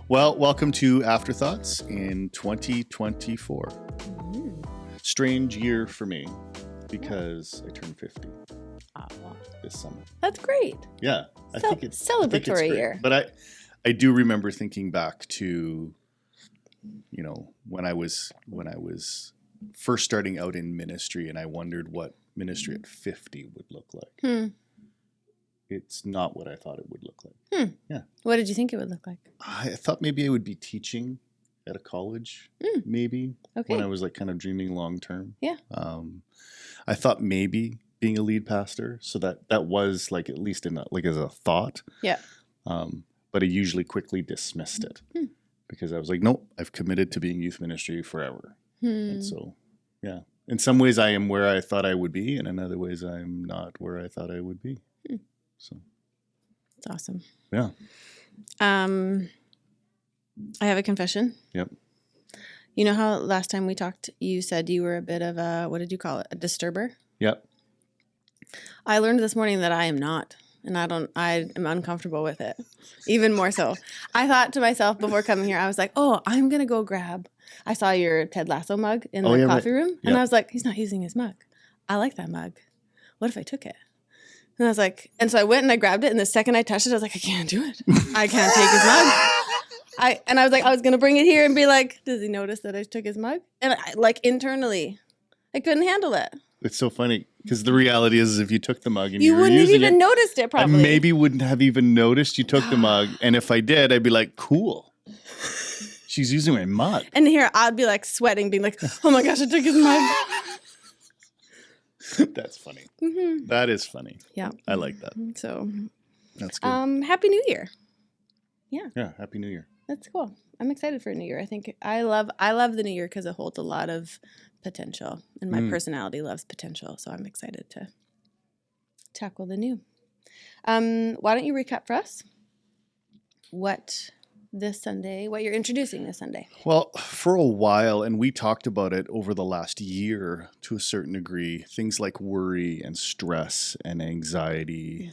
Well, welcome to Afterthoughts in 2024. Strange year for me because I turned 50 this summer. That's great. Yeah, I think it's celebratory great. year. But I do remember thinking back to, you know, when I was first starting out in ministry, and I wondered what ministry at 50 would look like. It's not what I thought it would look like. Yeah. What did you think it would look like? I thought maybe I would be teaching at a college, maybe, when I was like kind of dreaming long term. Yeah. I thought maybe being a lead pastor, so that was like at least in as a thought. Yeah. But I usually quickly dismissed it because I was like, nope, I've committed to being youth ministry forever. And so, yeah, in some ways I am where I thought I would be, and in other ways I'm not where I thought I would be. So that's awesome. Yeah. I have a confession. Yep. You know how last time we talked, you said you were a bit of a, what did you call it? A disturber? Yep. I learned this morning that I am not, and I am uncomfortable with it. Even more so. I thought to myself before coming here, I was like, oh, I'm going to go grab. I saw your Ted Lasso mug in the coffee room, and I was like, he's not using his mug. I like that mug. What if I took it? And I was like, and so I went and I grabbed it, and the second I touched it, I was like, I can't do it. I can't take his mug. I was like, I was going to bring it here and be like, does he notice that I took his mug? And internally, I couldn't handle it. It's so funny because the reality is if you took the mug and you were wouldn't have using even noticed it probably. I maybe wouldn't have even noticed you took the mug. And if I did, I'd be like, cool. She's using my mug. And here I'd be like sweating, being like, oh my gosh, I took his mug. That's funny. Mm-hmm. That is funny. Yeah. I like that. So that's good. Happy New Year. Yeah. Yeah. Happy New Year. That's cool. I'm excited for a new year. I think I love the new year because it holds a lot of potential, and my personality loves potential. So I'm excited to tackle the new. Why don't you recap for us what you're introducing this Sunday? Well, for a while, and we talked about it over the last year to a certain degree, things like worry and stress and anxiety.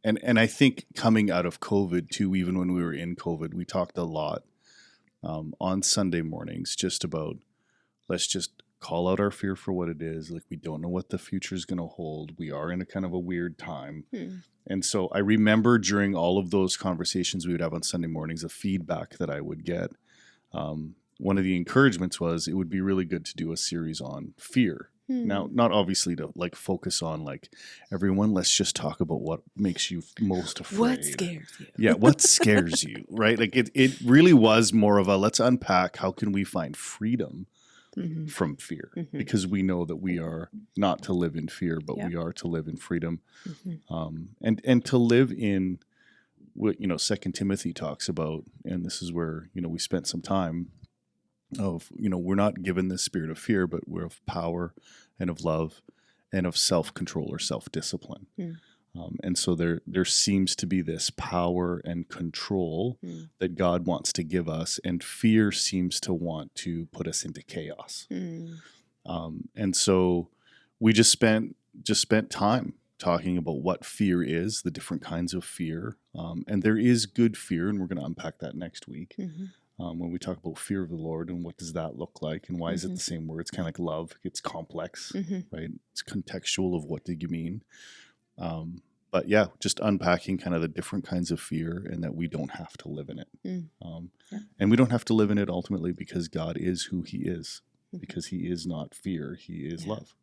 And I think coming out of COVID too, even when we were in COVID, we talked a lot on Sunday mornings just about, let's just call out our fear for what it is. Like, we don't know what the future is going to hold. We are in a kind of a weird time. And so I remember during all of those conversations we would have on Sunday mornings, the feedback that I would get. One of the encouragements was it would be really good to do a series on fear. Now, not obviously to like focus on like everyone, let's just talk about what makes you most afraid. What scares you? Yeah, what scares you, right? Like it really was more of a let's unpack how can we find freedom from fear, because we know that we are not to live in fear, but we are to live in freedom, and to live in what 2 Timothy talks about, and this is where we spent some time of we're not given this spirit of fear, but we're of power and of love and of self-control or self-discipline. And so there seems to be this power and control that God wants to give us, and fear seems to want to put us into chaos. And so we just spent time talking about what fear is, the different kinds of fear. And there is good fear, and we're going to unpack that next week. When we talk about fear of the Lord and what does that look like, and why is it the same word? It's kind of like love. It's complex, right? It's contextual of what do you mean. But yeah, just unpacking kind of the different kinds of fear, and that we don't have to live in it. And we don't have to live in it ultimately because God is who he is, because he is not fear. He is love.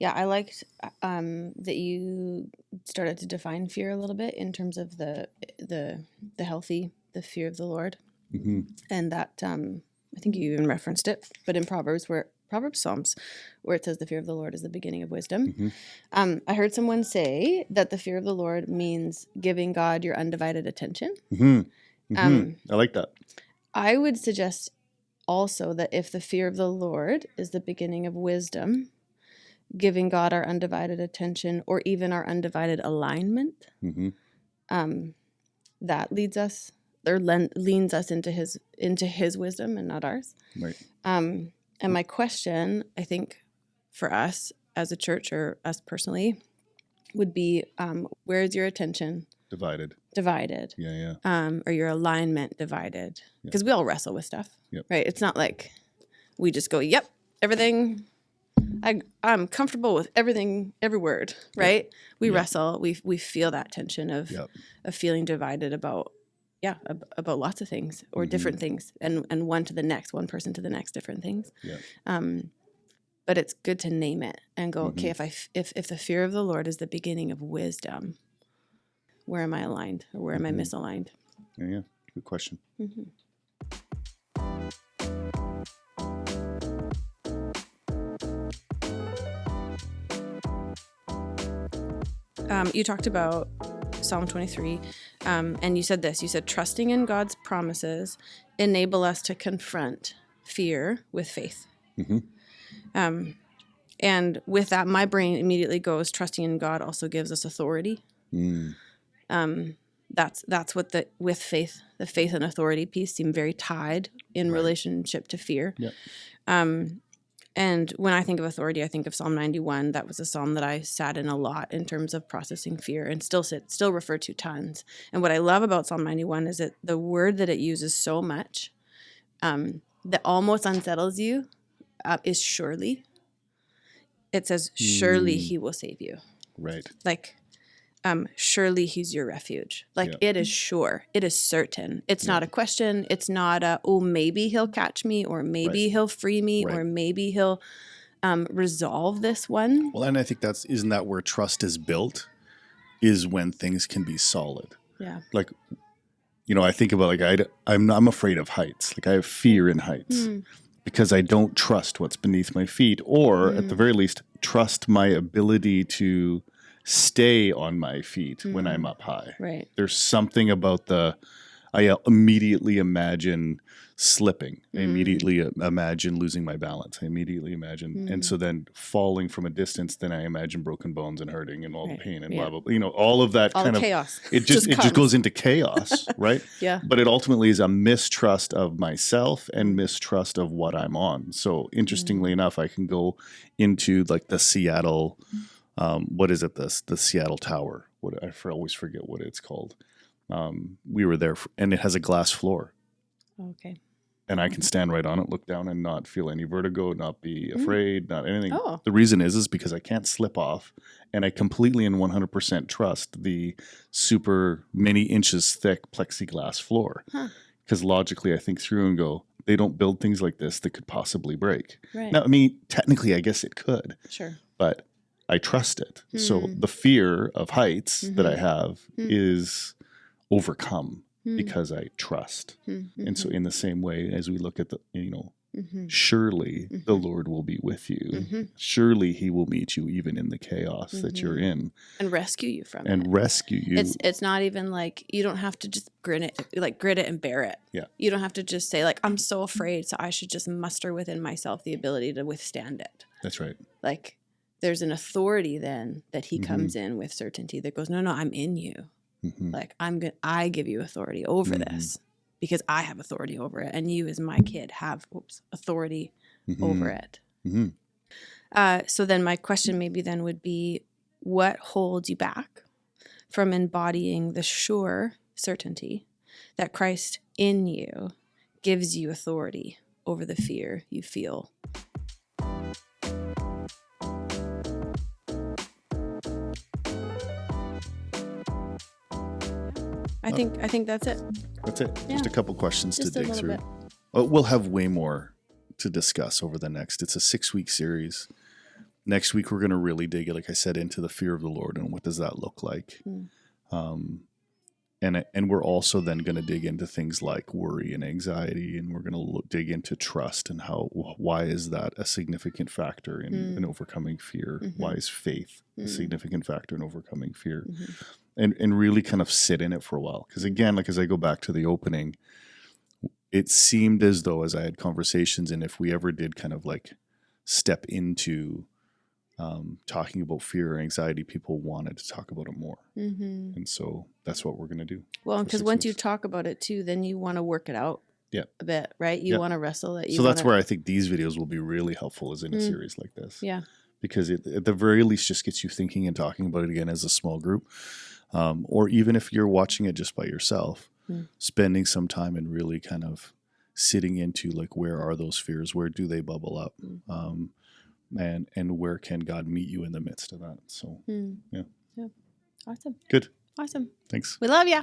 Yeah, I liked that you started to define fear a little bit in terms of the healthy, the fear of the Lord. And that, I think you even referenced it, but in Psalms, where it says the fear of the Lord is the beginning of wisdom. I heard someone say that the fear of the Lord means giving God your undivided attention. I like that. I would suggest also that if the fear of the Lord is the beginning of wisdom, giving God our undivided attention, or even our undivided alignment, that leads us or leans us into his wisdom and not ours. Right. And my question, I think, for us as a church or us personally, would be where's your attention Divided. Yeah. Or your alignment divided. Yeah. Because we all wrestle with stuff, Yep. right? It's not like we just go, yep, everything. I'm comfortable with everything, every word, right? Yep. We wrestle. We feel that tension of feeling divided about lots of things or different things, and one to the next, one person to the next, different things. Yeah. But it's good to name it and go, okay, if the fear of the Lord is the beginning of wisdom, where am I aligned or where am I misaligned? Yeah. Good question. You talked about Psalm 23, and you said this. You said, trusting in God's promises enable us to confront fear with faith. And with that, my brain immediately goes, trusting in God also gives us authority. That's what with faith, the faith and authority piece seem very tied in relationship to fear. And when I think of authority, I think of Psalm 91. That was a psalm that I sat in a lot in terms of processing fear, and still refer to tons. And what I love about Psalm 91 is that the word that it uses so much that almost unsettles you is surely. It says, surely he will save you. Right. Like, surely he's your refuge. Like, it is sure. It is certain. It's not a question. It's not maybe he'll catch me, or maybe he'll free me, or maybe he'll resolve this one. Well, and I think isn't that where trust is built, is when things can be solid. Yeah. Like, I think about I'm afraid of heights. Like, I have fear in heights because I don't trust what's beneath my feet, or at the very least, trust my ability to stay on my feet when I'm up high. Right. There's something about I immediately imagine slipping. I immediately imagine losing my balance. I immediately imagine, and so then falling from a distance, then I imagine broken bones and hurting and all the pain and blah, blah, blah. All of that all kind of chaos. It just goes into chaos, right? Yeah. But it ultimately is a mistrust of myself and mistrust of what I'm on. So interestingly enough, I can go into like the Seattle, what is it? The Seattle Tower. I always forget what it's called. We were there and it has a glass floor. Okay. And I can stand right on it, look down, and not feel any vertigo, not be afraid, not anything. Oh. The reason is because I can't slip off, and I completely and 100% trust the super many inches thick plexiglass floor. Because logically, I think through and go, they don't build things like this that could possibly break. Right. Now, I mean, technically, I guess it could. Sure. But I trust it. So the fear of heights that I have is overcome because I trust. And so in the same way as we look at surely the Lord will be with you. Surely he will meet you even in the chaos that you're in. And rescue you from it. And rescue you. It's not even like, you don't have to just grit it and bear it. Yeah. You don't have to just say like, I'm so afraid, so I should just muster within myself the ability to withstand it. That's right. Like, there's an authority then that he comes in with certainty that goes, no, I'm in you. Like, I give you authority over this because I have authority over it. And you as my kid have authority over it. So then my question maybe then would be, what holds you back from embodying the sure certainty that Christ in you gives you authority over the fear you feel? I think that's it. That's it. Yeah. Just a couple questions Just to dig through. bit. We'll have way more to discuss over the next. It's a 6-week series. Next week, we're going to really dig, like I said, into the fear of the Lord and what does that look like. And we're also then going to dig into things like worry and anxiety, and we're going to dig into trust and why is that a significant factor in overcoming fear? Why is faith a significant factor in overcoming fear? And really kind of sit in it for a while. Because again, like as I go back to the opening, it seemed as though as I had conversations, and if we ever did kind of like step into talking about fear or anxiety, people wanted to talk about it more. And so that's what we're going to do. Well, because once you talk about it too, then you want to work it out a bit, right? You want to wrestle it. So that's where I think these videos will be really helpful, is in a series like this. Yeah. because it at the very least just gets you thinking and talking about it again as a small group. Or even if you're watching it just by yourself, spending some time and really kind of sitting into like, where are those fears? Where do they bubble up? And where can God meet you in the midst of that? So, yeah. Awesome. Good. Awesome. Thanks. We love ya.